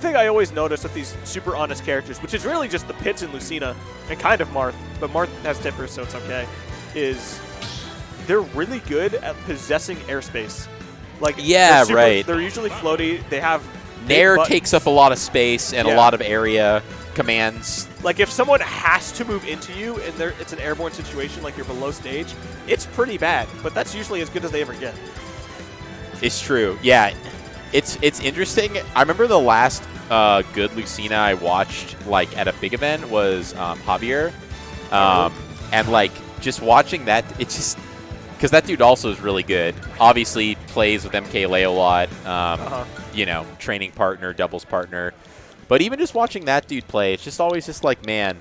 thing I always notice with these super honest characters, which is really just the Pits and Lucina, and kind of Marth, but Marth has tippers, so it's okay, is they're really good at possessing airspace. Like, yeah, right. They're usually floaty. They have Nair takes up a lot of space and a lot of area commands. Like, if someone has to move into you and it's an airborne situation, like you're below stage, it's pretty bad. But that's usually as good as they ever get. It's true. Yeah, it's interesting. I remember the last good Lucina I watched like at a big event was Javier, and like just watching that, it's just because that dude also is really good. Obviously plays with MKLA a lot. You know, training partner, doubles partner. But even just watching that dude play, it's just always just like, man,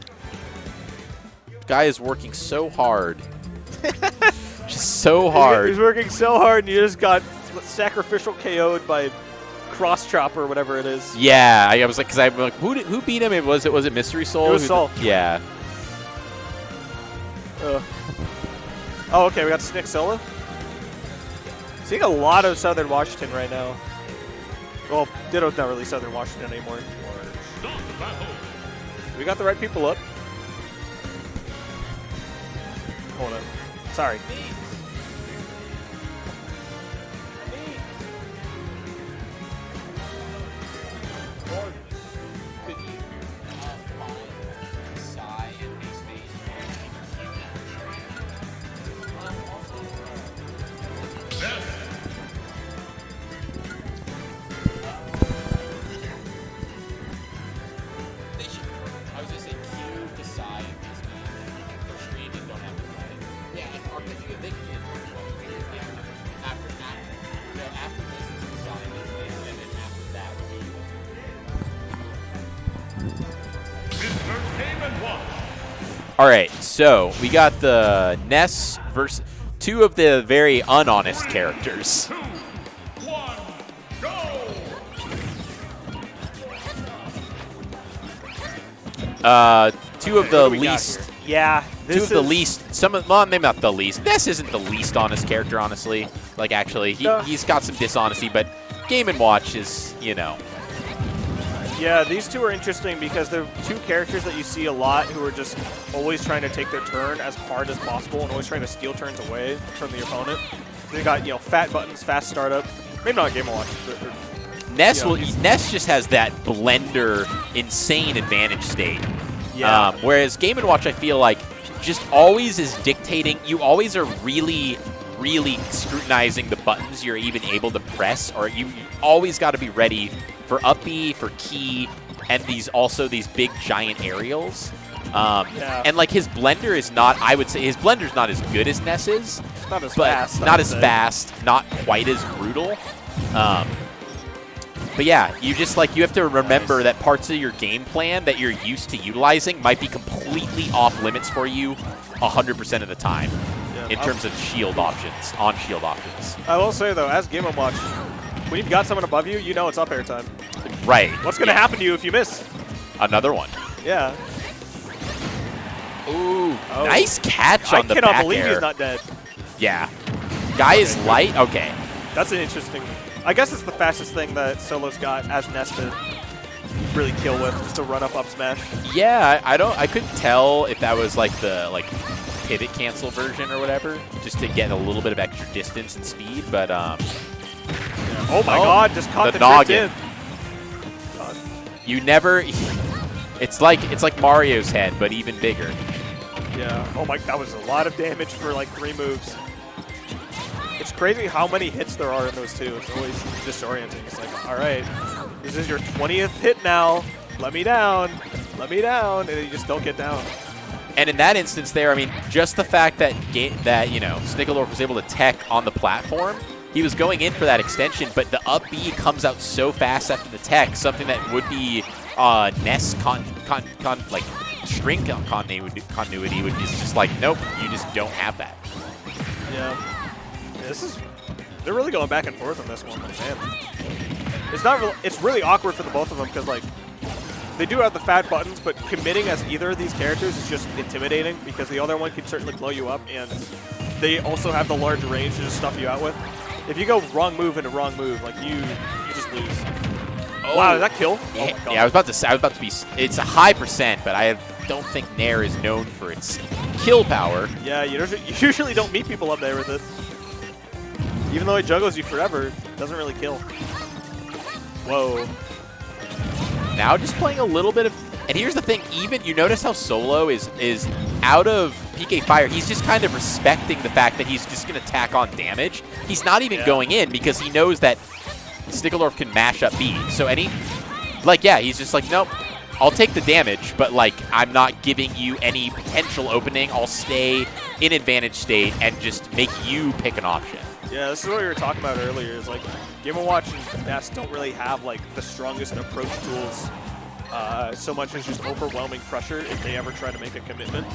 guy is working so hard. Just so hard. He's working so hard, and you just got sacrificial KO'd by Cross Chopper or whatever it is. Yeah, I was like, because I'm like, who beat him? Was it Mystery Soul? It was Soul. Yeah. Oh, okay, we got Snick solo. Seeing a lot of Southern Washington right now. Well, Ditto's not really Southern Washington anymore. We got the right people up. Hold on. Sorry. All right, so we got the Ness versus two of the very unhonest characters. 2, 1, go! Two of the least. Yeah, two of the least. Well, maybe not the least. Ness isn't the least honest character, honestly. Like, actually, he's got some dishonesty, but Game & Watch is, you know. Yeah, these two are interesting because they're two characters that you see a lot who are just always trying to take their turn as hard as possible and always trying to steal turns away from the opponent. They got, you know, fat buttons, fast startup. Maybe not Game & Watch. Ness, Ness just has that blender, insane advantage state. Yeah. Whereas Game & Watch, I feel like, just always is dictating. You always are really scrutinizing the buttons you're even able to press, or you always got to be ready for up B, for key, and these big giant aerials. And like his blender is not, I would say his blender's not as good as Ness's. Not as fast. Not as fast, not quite as brutal. But yeah, you just like, you have to remember that parts of your game plan that you're used to utilizing might be completely off limits for you 100% of the time. In terms of shield options, on-shield options. I will say, though, as Game & Watch, when you've got someone above you, you know it's up air time. Right. What's going to happen to you if you miss? Another one. Yeah. Ooh, nice catch on the back I cannot believe air. he's not dead. Yeah. Guy is light? Okay. That's an interesting... I guess it's the fastest thing that Solo's got as Ness to really kill with, just a run-up smash. Yeah, I couldn't tell if that was like the pivot cancel version or whatever, just to get a little bit of extra distance and speed, but oh my god, just caught the noggin. God. You never it's like Mario's head, but even bigger. Yeah. Oh my, that was a lot of damage for like 3 moves. It's crazy how many hits there are in those two. It's always disorienting. It's like, all right, this is your 20th hit now. Let me down. Let me down. And then you just don't get down. And in that instance there, I mean, just the fact that you know, Snickeldorf was able to tech on the platform, he was going in for that extension, but the up B comes out so fast after the tech, something that would be Ness like shrink continuity would is just like, nope, you just don't have that. Yeah. They're really going back and forth on this one, man. It's really awkward for the both of them because like they do have the fat buttons, but committing as either of these characters is just intimidating because the other one can certainly blow you up, and they also have the large range to just stuff you out with. If you go wrong move into wrong move, like you just lose. Wow, did that kill? Yeah, Oh my God. yeah, I was about to be. It's a high percent, but I don't think Nair is known for its kill power. Yeah, you usually don't meet people up there with it. Even though it juggles you forever, it doesn't really kill. Whoa. Now just playing a little bit of. And here's the thing, even you notice how Solo is out of PK Fire. He's just kind of respecting the fact that he's just going to tack on damage. He's not even going in because he knows that Snickeldorf can mash up B. So he's just like, nope, I'll take the damage, but like I'm not giving you any potential opening. I'll stay in advantage state and just make you pick an option. Yeah, this is what we were talking about earlier. Is like Game & Watch and Ness don't really have like the strongest approach tools. So much as just overwhelming pressure if they ever try to make a commitment.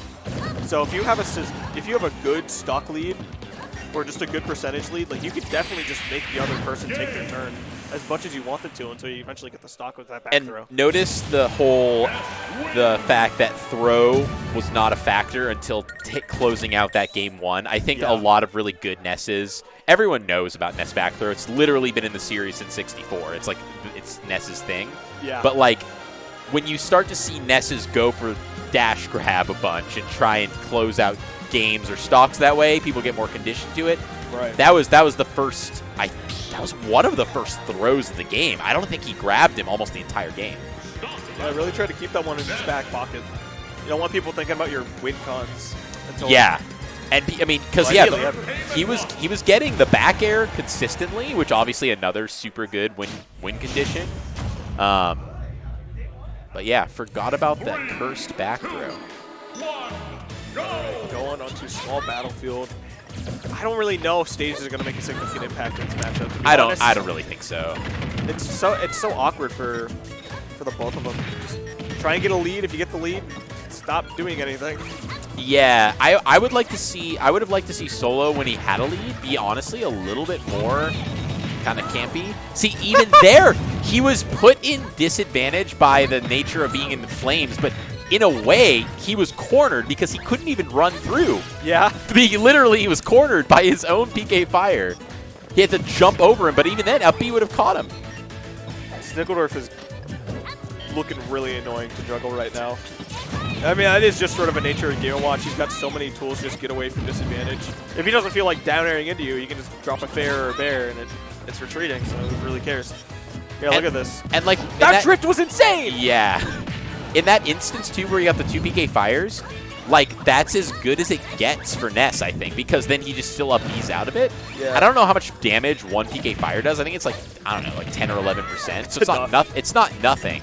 So if you have a good stock lead or just a good percentage lead, like you could definitely just make the other person take their turn as much as you wanted to until you eventually get the stock with that back throw. Notice the fact that throw was not a factor until closing out that game one. I think a lot of really good Nesses. Everyone knows about Ness back throw. It's literally been in the series since 64. It's like it's Ness's thing. Yeah. But like when you start to see Nesses go for dash grab a bunch and try and close out games or stocks that way, people get more conditioned to it. Right. That was the first. That was one of the first throws of the game. I don't think he grabbed him almost the entire game. Yeah, I really tried to keep that one in his back pocket. You don't want people thinking about your win cons. Yeah. And I mean, because he was getting the back air consistently, which obviously another super good win condition. But yeah, forgot about that cursed back throw. Going onto small battlefield. I don't really know if stages are going to make a significant impact in this matchup. To be honest. I don't really think so. It's so awkward for the both of them. Just try and get a lead. If you get the lead, stop doing anything. Yeah, I would like to see. I would have liked to see Solo when he had a lead be honestly a little bit more kind of campy. See, even there, he was put in disadvantage by the nature of being in the flames, but in a way, he was cornered because he couldn't even run through. Yeah. He was cornered by his own PK Fire. He had to jump over him, but even then, up B would have caught him. Snickeldorf is looking really annoying to juggle right now. I mean, that is just sort of a nature of Game & Watch. He's got so many tools to just get away from disadvantage. If he doesn't feel like down airing into you, you can just drop a fair or a bear, and it's retreating, so who really cares? Yeah, look at this. And like that drift was insane! Yeah. In that instance, too, where you have the two PK Fires, like, that's as good as it gets for Ness, I think, because then he just still up B's out of it. Yeah. I don't know how much damage one PK Fire does. I think it's like, I don't know, like 10 or 11%. So it's not nothing.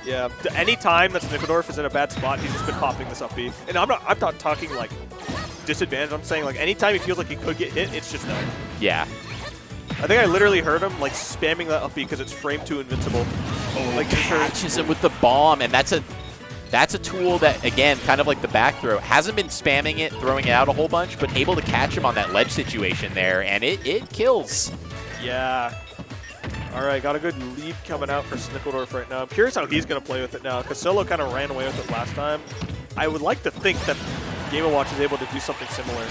Yeah. Any time that Snickeldorf is in a bad spot, he's just been popping this up B. And I'm not talking like disadvantage. I'm saying like anytime he feels like he could get hit, it's just no. Yeah. I think I literally heard him like spamming that up B because it's frame 2 invincible. Like catches him with the bomb, and that's a tool that, again, kind of like the back throw, hasn't been spamming it, throwing it out a whole bunch, but able to catch him on that ledge situation there, and it kills. Yeah. All right, got a good lead coming out for Snickeldorf right now. I'm curious how he's going to play with it now, because Solo kind of ran away with it last time. I would like to think that Game & Watch is able to do something similar.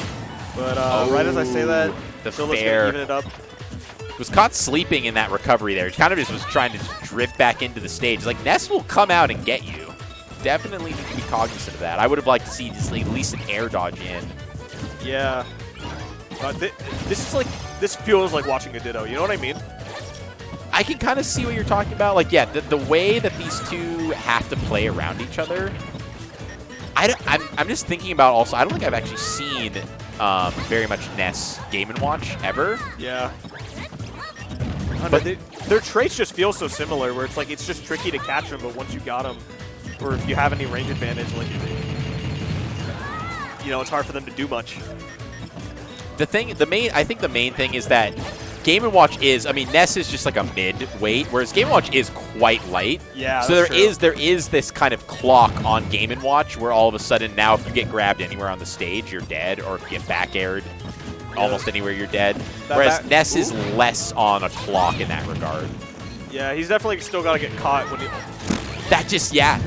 But right as I say that, Solo's going to even it up. Was caught sleeping in that recovery there. He kind of just was trying to drift back into the stage. Like, Ness will come out and get you. Definitely need to be cognizant of that. I would have liked to see just at least an air dodge in. Yeah. This feels like watching a Ditto. You know what I mean? I can kind of see what you're talking about. Like, yeah, the way that these two have to play around each other. I'm just thinking about also, I don't think I've actually seen very much Ness Game & Watch ever. Yeah. But their traits just feel so similar, where it's like it's just tricky to catch them, but once you got them, or if you have any range advantage, like it's hard for them to do much. I think the main thing is that Game & Watch is, I mean, Ness is just like a mid-weight, whereas Game & Watch is quite light. Yeah, so there is this kind of clock on Game & Watch where all of a sudden now if you get grabbed anywhere on the stage, you're dead, or if you get back aired almost anywhere, you're dead. Whereas Ness is less on a clock in that regard. Yeah, he's definitely still got to get caught when he...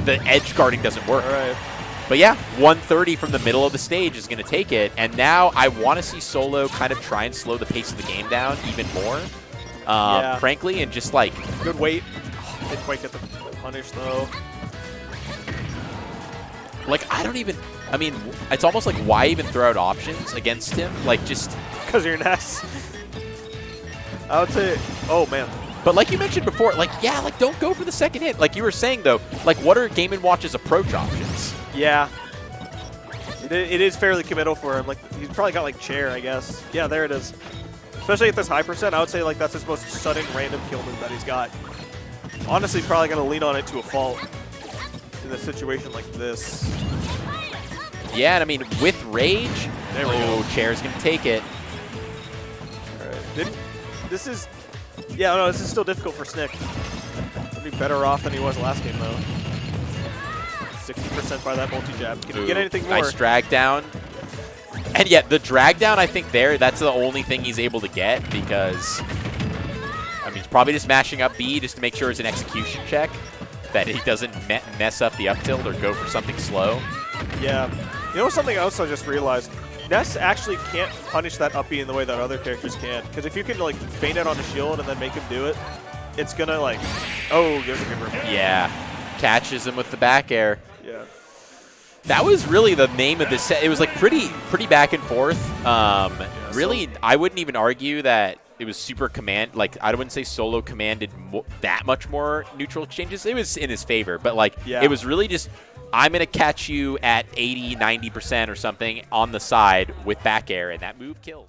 the edge guarding doesn't work. All right. But yeah, 130 from the middle of the stage is going to take it. And now I want to see Solo kind of try and slow the pace of the game down even more, frankly, and just like... Good weight. Didn't quite get the punish, though. Like, I mean, it's almost like why even throw out options against him? Like, just... Because you're Ness. I would say, oh, man. But like you mentioned before, like, yeah, like, don't go for the second hit. Like you were saying, though, like, what are Game & Watch's approach options? Yeah. It is fairly committal for him. Like, he's probably got, like, chair, I guess. Yeah, there it is. Especially at this high percent, I would say, like, that's his most sudden random kill move that he's got. Honestly, probably going to lean on it to a fault in a situation like this. Yeah, and I mean, with rage, there we go. Chair's going to take it. All right. This is... Yeah, no, this is still difficult for Snick. He'll be better off than he was last game, though. 60% by that multi-jab. Can he get anything more? Nice drag down. And yet, the drag down, I think that's the only thing he's able to get because, I mean, he's probably just mashing up B just to make sure it's an execution check, that he doesn't mess up the up tilt or go for something slow. Yeah. You know something else I just realized? Ness actually can't punish that up B in the way that other characters can. Because if you can, like, feint it on the shield and then make him do it, it's going to, like, oh, there's a good reversal. Yeah. Catches him with the back air. Yeah. That was really the name of this set. It was, like, pretty back and forth. Really, I wouldn't even argue that it was super command. Like, I wouldn't say solo commanded that much more neutral exchanges. It was in his favor. But, like, it was really just... I'm going to catch you at 80, 90% or something on the side with back air, and that move kills.